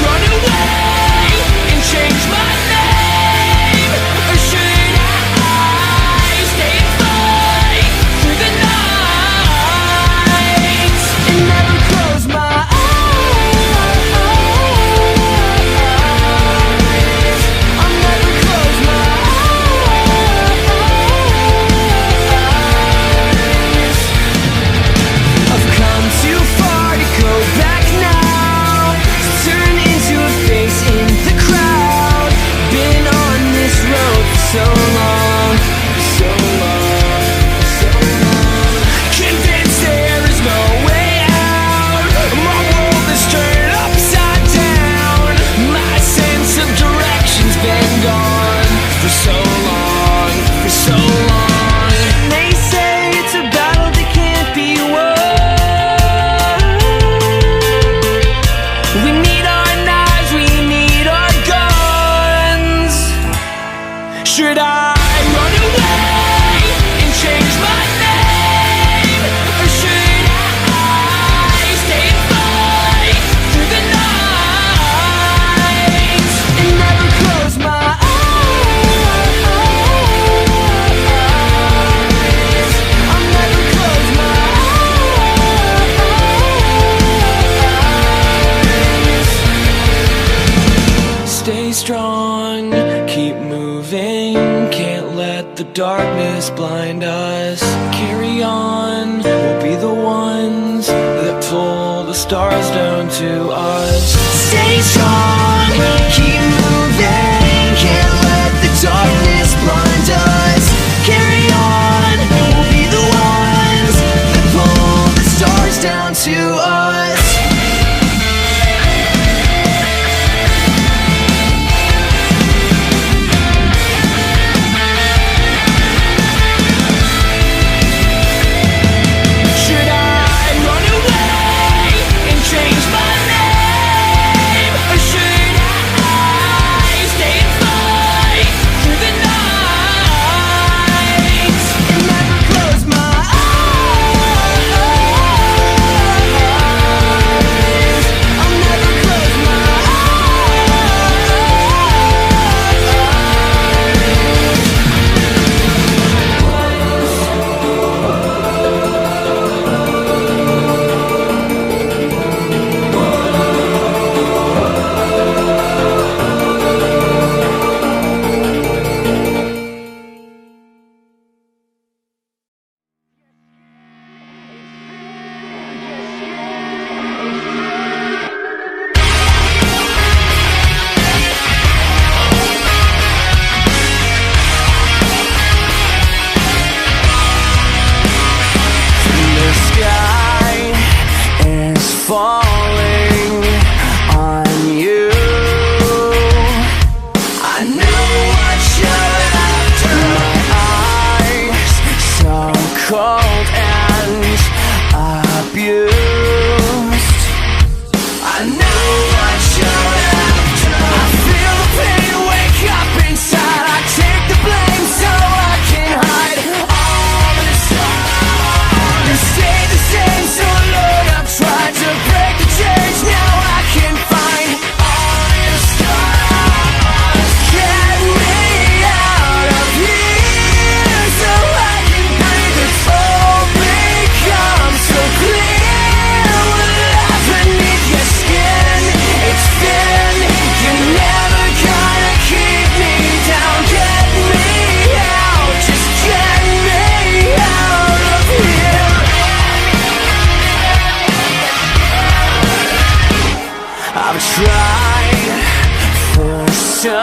run away and change my name? Or should I stay and fight through the night and never close my eyes? I'll never close my eyes. I've come too far to go back now, to turn into a face in the crowd. Been on this road for so long, so long, so long. Convinced there is no way out. My world is turned upside down. My sense of direction's been gone for so long, for so long. They say it's a battle that can't be won. We need our knives, we need our guns. Should I run away and change my name? Or should I stay and fight through the night and never close my eyes? I'll never close my eyes. Stay strong, keep moving. Can't let the darkness blind us. Carry on, we'll be the ones that pull the stars down to us. Stay strong, keep moving. Can't let the darkness blind us. Carry on, we'll be the ones that pull the stars down to us. Should I run away and change my name? Or should I stay and fight through the night and never close my eyes? I'll never close my The sky is falling on you. I know what you're after. My eyes so cold and abused. I know what you're after. I feel the pain wake up inside. I take the blame so I can hide all the stars. You stay the same, so Lord, I've tried to break the chains. Now I can find all your stars. Get me out of here so I can breathe. It's all become so clear. What lies beneath your skin, it's thin. You're never gonna keep me down. Get me out, just get me out of here. I've tried for so